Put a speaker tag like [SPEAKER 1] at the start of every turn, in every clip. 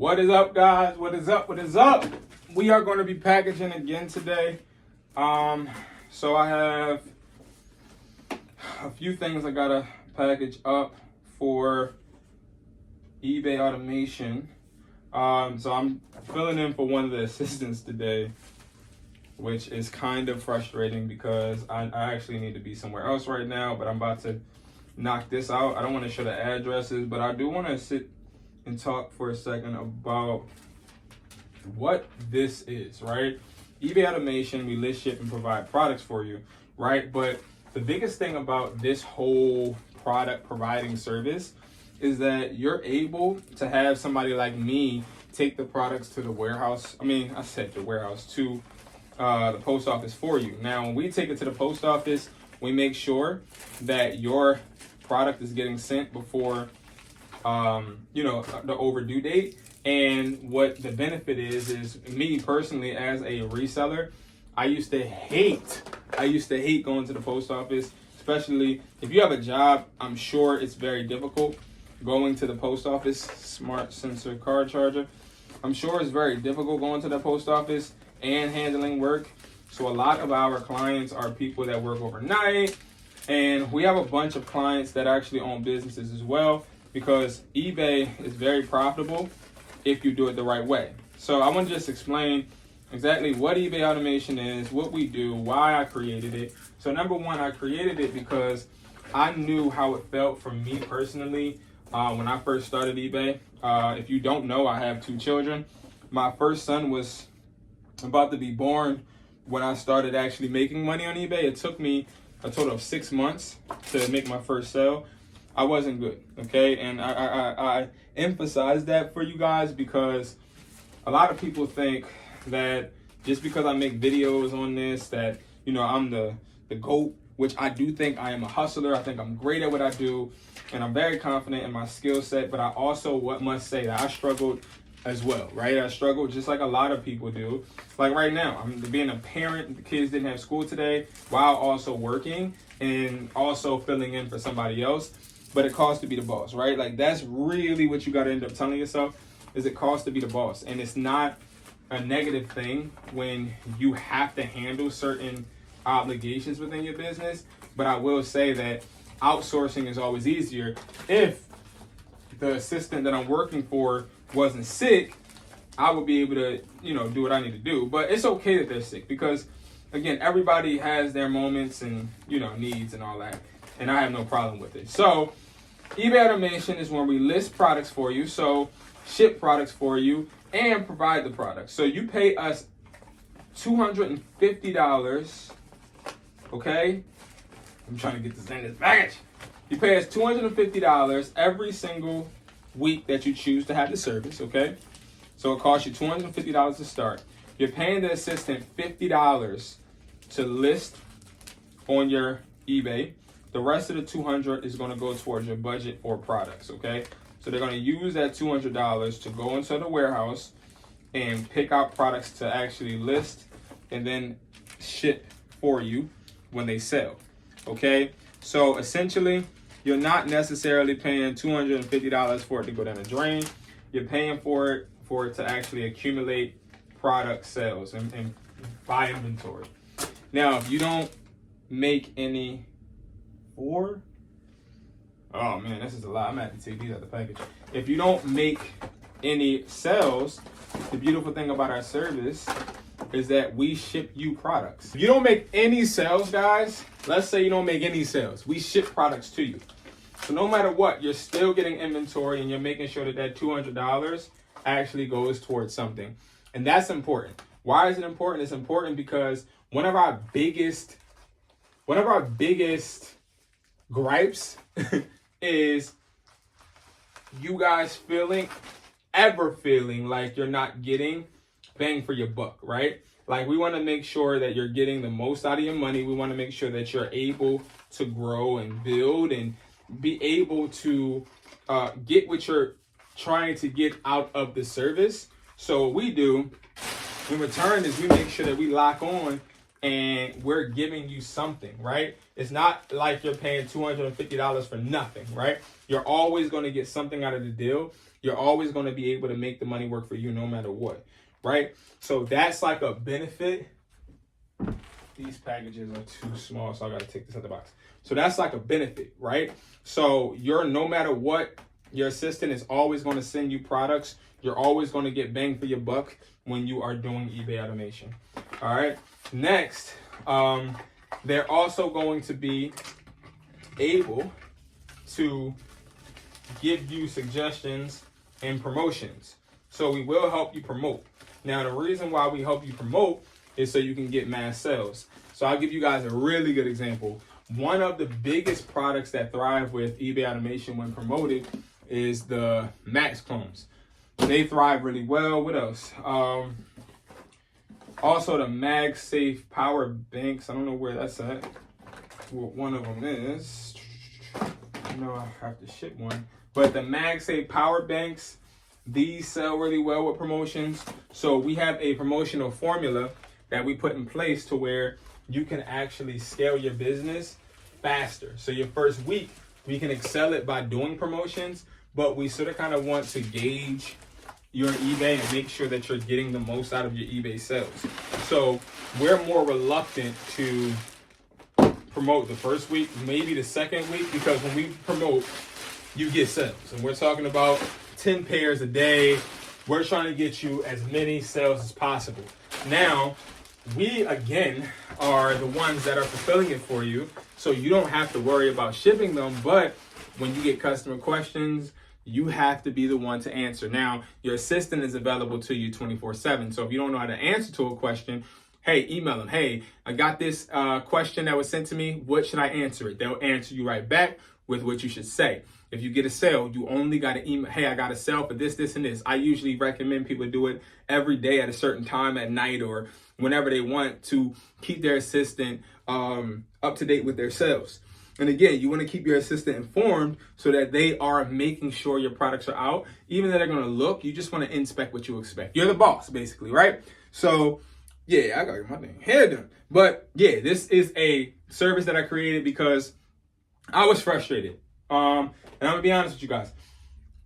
[SPEAKER 1] What is up, guys? What is up? What is up? We are going to be packaging again today. So I have a few things I gotta package up for eBay automation. So I'm filling in for one of the assistants today, which is kind of frustrating because I actually need to be somewhere else right now, but I'm about to knock this out. I don't want to show the addresses, but I do want to sit and talk for a second about what this is, right? eBay automation, we list, ship, and provide products for you, right? But the biggest thing about this whole product providing service is that you're able to have somebody like me take the products to the warehouse. I said the warehouse, to the post office for you. Now, when we take it to the post office, we make sure that your product is getting sent before the overdue date. And what the benefit is me personally as a reseller, I used to hate going to the post office, especially if you have a job. I'm sure it's very difficult going to the post office. Smart sensor card charger. I'm sure it's very difficult going to the post office and handling work. So a lot of our clients are people that work overnight, and we have a bunch of clients that actually own businesses as well, because eBay is very profitable if you do it the right way. So I want to just explain exactly what eBay automation is, what we do, why I created it. So number one, I created it because I knew how it felt for me personally when I first started eBay. If you don't know, I have 2 children. My first son was about to be born when I started actually making money on eBay. It took me a total of 6 months to make my first sale. I wasn't good, okay? And I emphasize that for you guys because a lot of people think that just because I make videos on this that, I'm the GOAT, which I do think I am a hustler. I think I'm great at what I do, and I'm very confident in my skill set, but I also must say that I struggled as well, right? I struggled just like a lot of people do. Like right now, I'm being a parent, the kids didn't have school today, while also working and also filling in for somebody else. But it costs to be the boss, right? Like that's really what you got to end up telling yourself, is it costs to be the boss. And it's not a negative thing when you have to handle certain obligations within your business. But I will say that outsourcing is always easier. If the assistant that I'm working for wasn't sick, I would be able to, do what I need to do. But it's okay that they're sick because, again, everybody has their moments and, needs and all that. And I have no problem with it. So eBay automation is when we list products for you, so ship products for you, and provide the products. So you pay us $250, okay? I'm trying to get this in this package. You pay us $250 every single week that you choose to have the service, okay? So it costs you $250 to start. You're paying the assistant $50 to list on your eBay. The rest of the $200 is going to go towards your budget for products, okay? So they're going to use that $200 to go into the warehouse and pick out products to actually list and then ship for you when they sell, okay? So essentially, you're not necessarily paying $250 for it to go down the drain. You're paying for it to actually accumulate product sales and buy inventory. Now, if you don't make any oh man, this is a lot. I'm gonna have to take these out the package. If you don't make any sales, the beautiful thing about our service is that we ship you products. If you don't make any sales, guys, let's say you don't make any sales, we ship products to you. So no matter what, you're still getting inventory and you're making sure that $200 actually goes towards something. And that's important. Why is it important? It's important because one of our biggest gripes is you guys feeling like you're not getting bang for your buck, right? Like we want to make sure that you're getting the most out of your money. We want to make sure that you're able to grow and build and be able to get what you're trying to get out of the service. So what we do in return is we make sure that we lock on and we're giving you something, right? It's not like you're paying $250 for nothing, right? You're always going to get something out of the deal. You're always going to be able to make the money work for you no matter what, right? So that's like a benefit. These packages are too small, so I got to take this out the box. So that's like a benefit, right? So no matter what, your assistant is always going to send you products. You're always going to get bang for your buck when you are doing eBay automation. All right. Next, they're also going to be able to give you suggestions and promotions. So we will help you promote. Now, the reason why we help you promote is so you can get mass sales. So I'll give you guys a really good example. One of the biggest products that thrive with eBay automation when promoted is the Max clones. They thrive really well. What else? Also the MagSafe power banks. I don't know where that's at. What one of them is. I know I have to ship one. But the MagSafe power banks, these sell really well with promotions. So we have a promotional formula that we put in place to where you can actually scale your business faster. So your first week, we can excel it by doing promotions, but we sort of kind of want to gauge your eBay and make sure that you're getting the most out of your eBay sales. So we're more reluctant to promote the first week, maybe the second week, because when we promote, you get sales. And we're talking about 10 pairs a day. We're trying to get you as many sales as possible. Now, we, again, are the ones that are fulfilling it for you, so you don't have to worry about shipping them. But when you get customer questions, you have to be the one to answer. Now, your assistant is available to you 24/7. So if you don't know how to answer to a question, hey, email them. Hey, I got this question that was sent to me. What should I answer it? They'll answer you right back with what you should say. If you get a sale, you only got to email, hey, I got a sale for this, this, and this. I usually recommend people do it every day at a certain time at night or whenever they want to keep their assistant up to date with their sales. And again, you want to keep your assistant informed so that they are making sure your products are out. Even though they're going to look, you just want to inspect what you expect. You're the boss, basically, right? So, yeah, I got to get my dang hair done. But yeah, this is a service that I created because I was frustrated. And I'm going to be honest with you guys.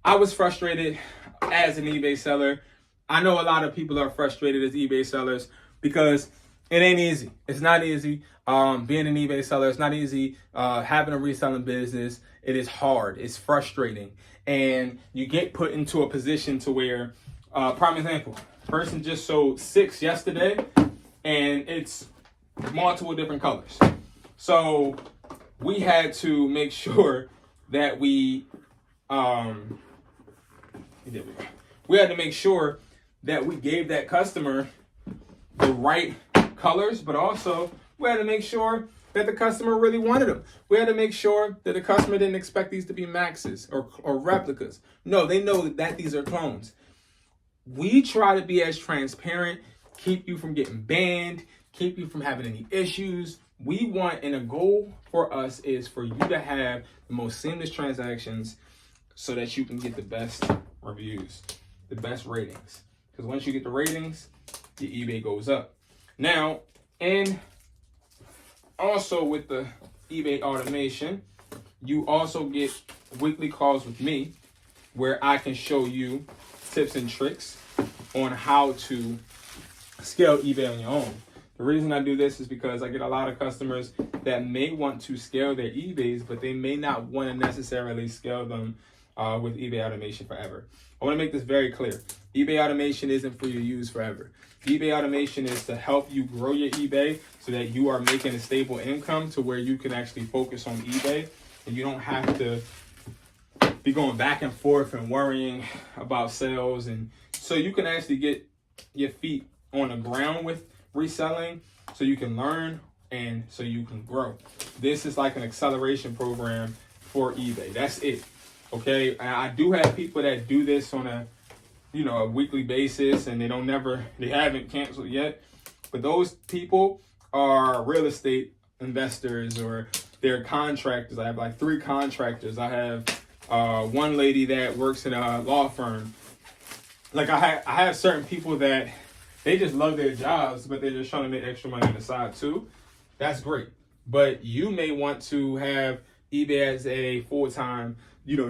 [SPEAKER 1] I was frustrated as an eBay seller. I know a lot of people are frustrated as eBay sellers because it ain't easy. It's not easy. Being an eBay seller, it's not easy. Having a reselling business, it is hard. It's frustrating. And you get put into a position to where, prime example, person just sold 6 yesterday and it's multiple different colors. So we had to make sure that we had to make sure that we gave that customer the right colors, but also we had to make sure that the customer really wanted them. We had to make sure that the customer didn't expect these to be maxes or replicas. No, they know that these are clones. We try to be as transparent, keep you from getting banned, keep you from having any issues. We want, and a goal for us is for you to have the most seamless transactions so that you can get the best reviews, the best ratings. Because once you get the ratings, your eBay goes up. Now, and also with the eBay automation, you also get weekly calls with me where I can show you tips and tricks on how to scale eBay on your own. The reason I do this is because I get a lot of customers that may want to scale their eBays, but they may not want to necessarily scale them with eBay automation forever. I want to make this very clear. eBay automation isn't for you to use forever. eBay automation is to help you grow your eBay so that you are making a stable income to where you can actually focus on eBay and you don't have to be going back and forth and worrying about sales. And so you can actually get your feet on the ground with reselling so you can learn and so you can grow. This is like an acceleration program for eBay. That's it. Okay. I do have people that do this on a weekly basis and they haven't canceled yet. But those people are real estate investors or they're contractors. I have like 3 contractors. I have one lady that works in a law firm. Like I have certain people that they just love their jobs, but they're just trying to make extra money on the side too. That's great. But you may want to have eBay as a full-time,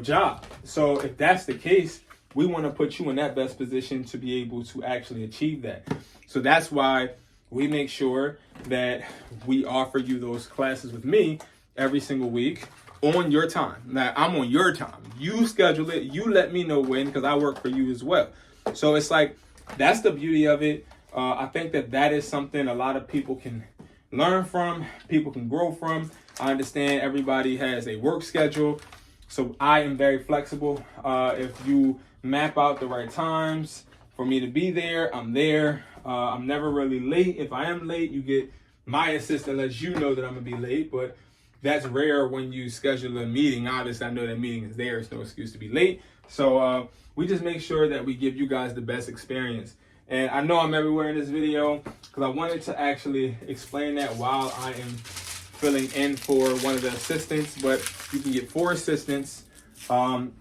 [SPEAKER 1] job. So if that's the case, we want to put you in that best position to be able to actually achieve that. So that's why we make sure that we offer you those classes with me every single week on your time. Now, I'm on your time. You schedule it. You let me know when, because I work for you as well. So it's like, that's the beauty of it. I think that is something a lot of people can learn from, people can grow from. I understand everybody has a work schedule, so I am very flexible. If you map out the right times for me to be there, I'm there. I'm never really late. If I am late, you get my assistant lets you know that I'm gonna be late, but that's rare when you schedule a meeting. Obviously, I know that meeting is there. It's no excuse to be late. So we just make sure that we give you guys the best experience. And I know I'm everywhere in this video because I wanted to actually explain that while I am filling in for one of the assistants, but you can get 4 assistants. When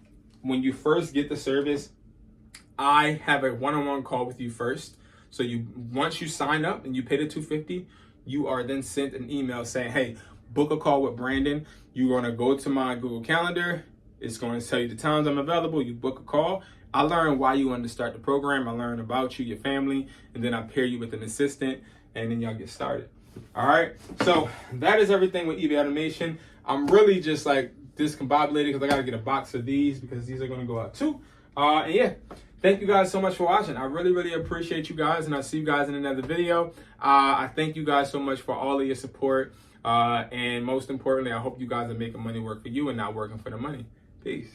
[SPEAKER 1] you first get the service, I have a one-on-one call with you first. So once you sign up and you pay the $250, you are then sent an email saying, hey, book a call with Brandon. You're going to go to my Google Calendar. It's going to tell you the times I'm available. You book a call. I learn why you want to start the program. I learn about you, your family, and then I pair you with an assistant, and then y'all get started. All right. So that is everything with eBay automation. I'm really just like discombobulated because I got to get a box of these because these are going to go out too. And yeah, thank you guys so much for watching. I really, really appreciate you guys, and I'll see you guys in another video. I thank you guys so much for all of your support. And most importantly, I hope you guys are making money work for you and not working for the money. Peace.